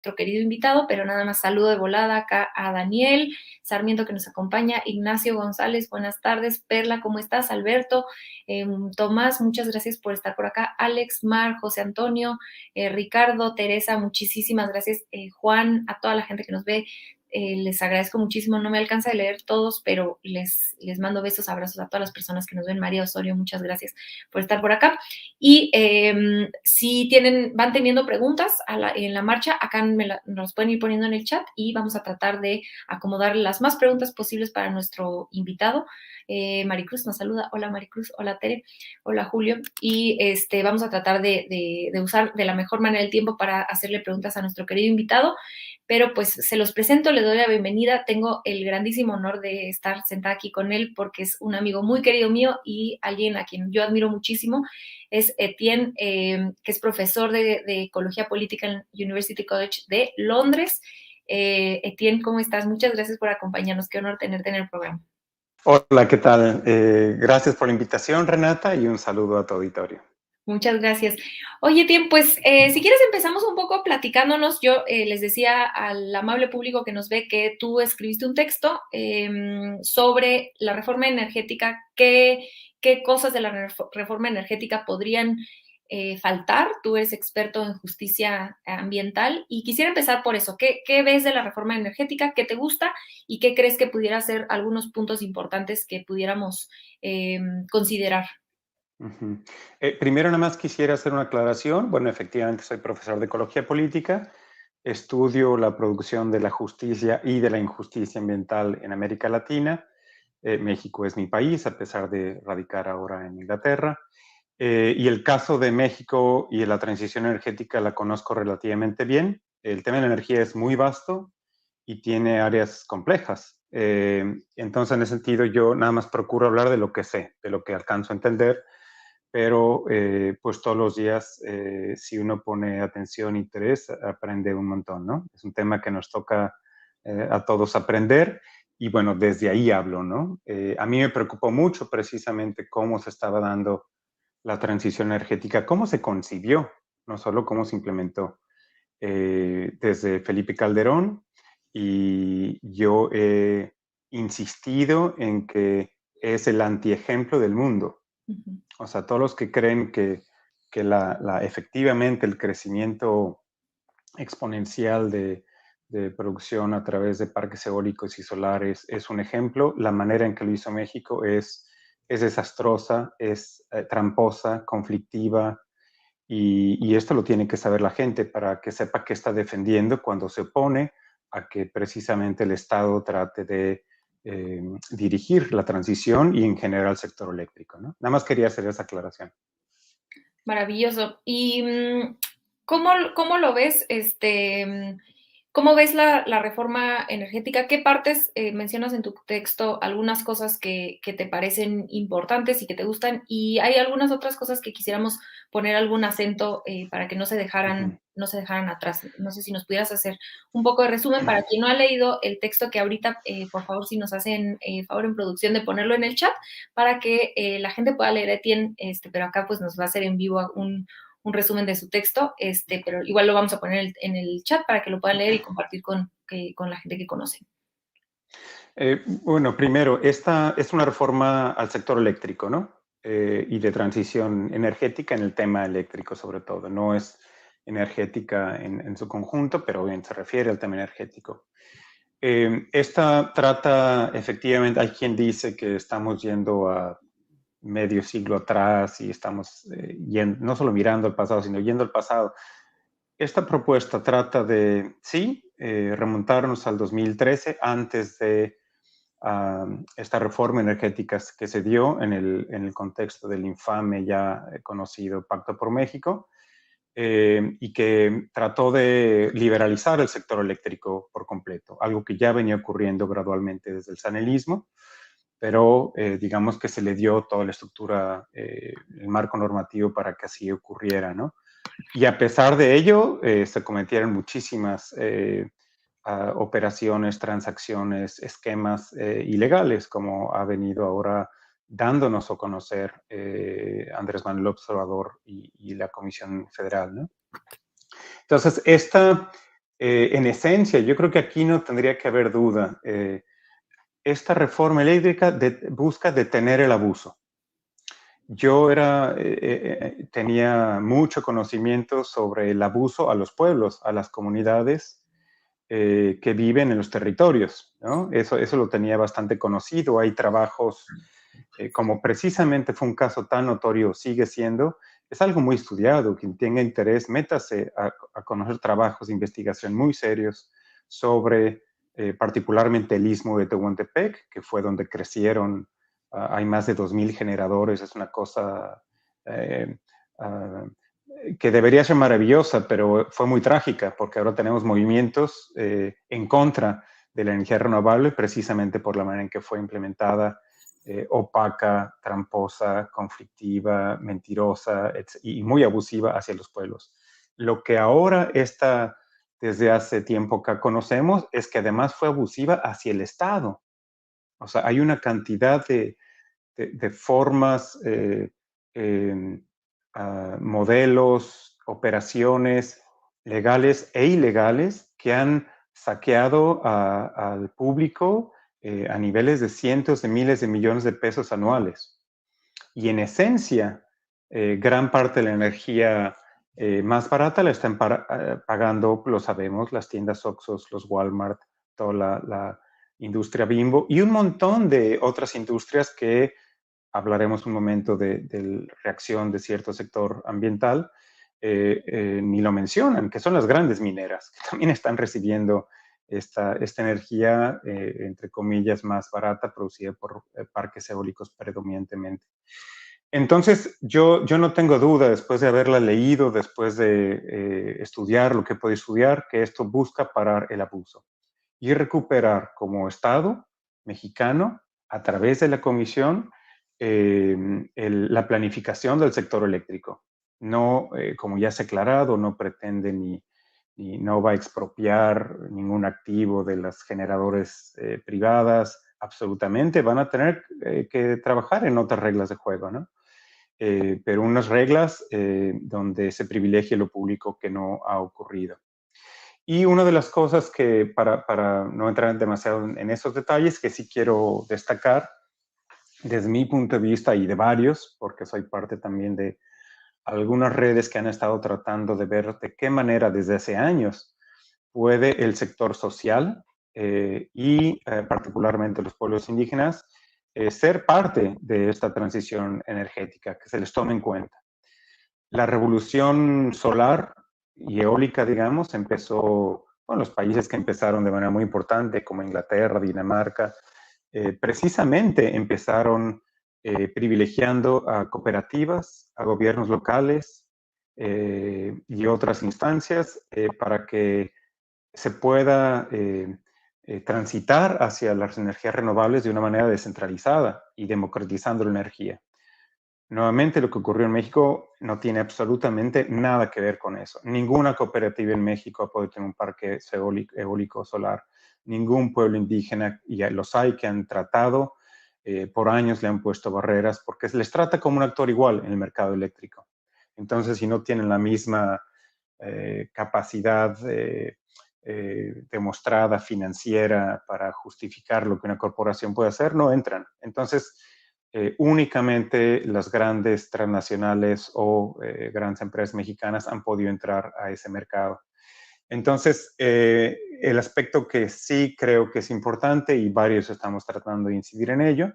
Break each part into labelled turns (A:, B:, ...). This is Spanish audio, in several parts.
A: nuestro querido invitado, pero nada más saludo de volada acá a Daniel Sarmiento que nos acompaña, Ignacio González, buenas tardes, Perla, ¿cómo estás? Alberto, Tomás, muchas gracias por estar por acá, Alex, Mar, José Antonio, Ricardo, Teresa, muchísimas gracias, Juan, a toda la gente que nos ve, les agradezco muchísimo, no me alcanza de leer todos, pero les mando besos, abrazos a todas las personas que nos ven. María Osorio, muchas gracias por estar por acá. Y si van teniendo preguntas en la marcha, acá nos pueden ir poniendo en el chat y vamos a tratar de acomodar las más preguntas posibles para nuestro invitado. Maricruz nos saluda. Hola Maricruz, hola Tere, hola Julio. Y vamos a tratar de usar de la mejor manera el tiempo para hacerle preguntas a nuestro querido invitado. Pero pues se los presento, le doy la bienvenida. Tengo el grandísimo honor de estar sentada aquí con él porque es un amigo muy querido mío y alguien a quien yo admiro muchísimo. Es Etienne, que es profesor de Ecología Política en University College de Londres. Etienne, ¿cómo estás? Muchas gracias por acompañarnos. Qué honor tenerte en el programa.
B: Hola, ¿qué tal? Gracias por la invitación, Renata, y un saludo a tu auditorio.
A: Muchas gracias. Oye, Tien, pues si quieres empezamos un poco platicándonos. Yo les decía al amable público que nos ve que tú escribiste un texto sobre la reforma energética. ¿Qué cosas de la reforma energética podrían faltar? Tú eres experto en justicia ambiental y quisiera empezar por eso. ¿Qué ves de la reforma energética? ¿Qué te gusta? ¿Y qué crees que pudiera ser algunos puntos importantes que pudiéramos considerar?
B: Primero, nada más quisiera hacer una aclaración. Bueno, efectivamente soy profesor de Ecología Política. Estudio la producción de la justicia y de la injusticia ambiental en América Latina. México es mi país, a pesar de radicar ahora en Inglaterra. Y el caso de México y de la transición energética la conozco relativamente bien. El tema de la energía es muy vasto y tiene áreas complejas. Entonces, en ese sentido, yo nada más procuro hablar de lo que sé, de lo que alcanzo a entender, pero pues todos los días, si uno pone atención e interés, aprende un montón, ¿no? Es un tema que nos toca a todos aprender y bueno, desde ahí hablo, ¿no? A mí me preocupó mucho precisamente cómo se estaba dando la transición energética, cómo se concibió, no solo cómo se implementó. Desde Felipe Calderón, y yo he insistido en que es el antiejemplo del mundo.
A: Uh-huh.
B: O sea, todos los que creen que efectivamente el crecimiento exponencial de producción a través de parques eólicos y solares es un ejemplo, la manera en que lo hizo México es desastrosa, es tramposa, conflictiva, y esto lo tiene que saber la gente para que sepa qué está defendiendo cuando se opone a que precisamente el Estado trate de dirigir la transición y en general el sector eléctrico, ¿no? Nada más quería hacer esa aclaración.
A: Maravilloso. ¿Y cómo lo ves? ¿Cómo ves la reforma energética? ¿Qué partes mencionas en tu texto? Algunas cosas que te parecen importantes y que te gustan, y hay algunas otras cosas que quisiéramos poner algún acento para que no se dejaran atrás. No sé si nos pudieras hacer un poco de resumen para quien no ha leído el texto, que ahorita, por favor, si nos hacen favor en producción de ponerlo en el chat para que la gente pueda leer Etienne, pero acá pues nos va a hacer en vivo un resumen de su texto, pero igual lo vamos a poner en el chat para que lo puedan leer y compartir con la gente que conocen.
B: Bueno, primero, esta es una reforma al sector eléctrico, ¿no? Y de transición energética en el tema eléctrico sobre todo. No es energética en su conjunto, pero bien se refiere al tema energético. Esta trata, efectivamente, hay quien dice que estamos yendo a medio siglo atrás y estamos no solo mirando al pasado, sino yendo al pasado. Esta propuesta trata de, sí, remontarnos al 2013, antes de esta reforma energética que se dio en el contexto del infame ya conocido Pacto por México, y que trató de liberalizar el sector eléctrico por completo, algo que ya venía ocurriendo gradualmente desde el sanelismo, pero digamos que se le dio toda la estructura, el marco normativo para que así ocurriera, ¿no? Y a pesar de ello, se cometieron muchísimas operaciones, transacciones, esquemas ilegales, como ha venido ahora dándonos a conocer Andrés Manuel López Obrador y la Comisión Federal, ¿no? Entonces, En esencia, yo creo que aquí no tendría que haber duda. Esta reforma eléctrica busca detener el abuso. Yo tenía mucho conocimiento sobre el abuso a los pueblos, a las comunidades que viven en los territorios, ¿no? Eso lo tenía bastante conocido. Hay trabajos, como precisamente fue un caso tan notorio, sigue siendo, es algo muy estudiado. Quien tenga interés, métase a conocer trabajos de investigación muy serios sobre particularmente el istmo de Tehuantepec, que fue donde crecieron. Hay más de 2.000 generadores, es una cosa eh, uh, que debería ser maravillosa, pero fue muy trágica porque ahora tenemos movimientos en contra de la energía renovable precisamente por la manera en que fue implementada, opaca, tramposa, conflictiva, mentirosa y muy abusiva hacia los pueblos. Lo que ahora está desde hace tiempo que conocemos es que además fue abusiva hacia el Estado. O sea, hay una cantidad de formas, modelos, operaciones legales e ilegales que han saqueado al público a niveles de cientos de miles de millones de pesos anuales. Y en esencia, gran parte de la energía más barata la están pagando, lo sabemos, las tiendas Oxxos, los Walmart, toda la industria Bimbo y un montón de otras industrias que hablaremos un momento de reacción de cierto sector ambiental, ni lo mencionan, que son las grandes mineras, que también están recibiendo esta energía, entre comillas, más barata, producida por parques eólicos predominantemente. Entonces, yo no tengo duda, después de haberla leído, después de estudiar lo que puedo estudiar, que esto busca parar el abuso y recuperar como Estado mexicano, a través de la Comisión, la planificación del sector eléctrico. No, como ya se ha aclarado, no pretende ni no va a expropiar ningún activo de las generadoras privadas, absolutamente. Van a tener que trabajar en otras reglas de juego, ¿no? Pero unas reglas donde se privilegie lo público, que no ha ocurrido. Y una de las cosas que, para no entrar demasiado en esos detalles, que sí quiero destacar desde mi punto de vista y de varios, porque soy parte también de algunas redes que han estado tratando de ver de qué manera desde hace años puede el sector social y particularmente los pueblos indígenas ser parte de esta transición energética, que se les tome en cuenta. La revolución solar y eólica, digamos, empezó con los países que empezaron de manera muy importante, como Inglaterra, Dinamarca, precisamente empezaron privilegiando a cooperativas, a gobiernos locales y otras instancias para que se pueda transitar hacia las energías renovables de una manera descentralizada y democratizando la energía. Nuevamente, lo que ocurrió en México no tiene absolutamente nada que ver con eso. Ninguna cooperativa en México ha podido tener un parque eólico solar. Ningún pueblo indígena, y los hay que han tratado, por años le han puesto barreras porque se les trata como un actor igual en el mercado eléctrico. Entonces, si no tienen la misma capacidad demostrada financiera para justificar lo que una corporación puede hacer, no entran. Entonces, únicamente las grandes transnacionales o grandes empresas mexicanas han podido entrar a ese mercado. Entonces, el aspecto que sí creo que es importante y varios estamos tratando de incidir en ello,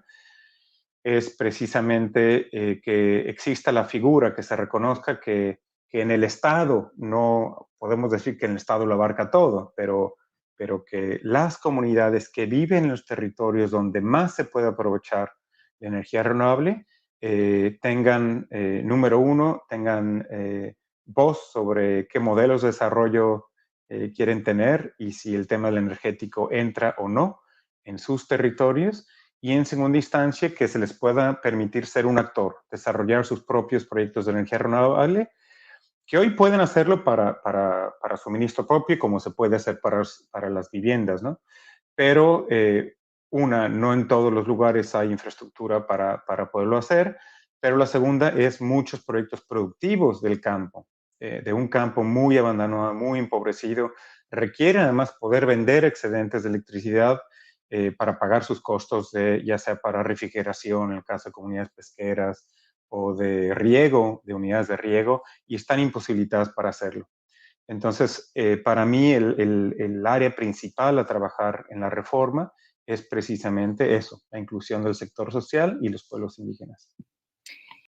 B: es precisamente que exista la figura, que se reconozca que en el Estado, no podemos decir que en el Estado lo abarca todo, pero que las comunidades que viven en los territorios donde más se puede aprovechar la energía renovable, tengan, número uno, tengan voz sobre qué modelos de desarrollo quieren tener y si el tema del energético entra o no en sus territorios. Y en segunda instancia, que se les pueda permitir ser un actor, desarrollar sus propios proyectos de energía renovable, que hoy pueden hacerlo para suministro propio, como se puede hacer para las viviendas, ¿no? Pero no en todos los lugares hay infraestructura para poderlo hacer, pero la segunda es muchos proyectos productivos del campo, de un campo muy abandonado, muy empobrecido, requieren además poder vender excedentes de electricidad para pagar sus costos, ya sea para refrigeración, en el caso de comunidades pesqueras, o de riego, de unidades de riego, y están imposibilitadas para hacerlo. Entonces, para mí el área principal a trabajar en la reforma es precisamente eso, la inclusión del sector social y los pueblos indígenas.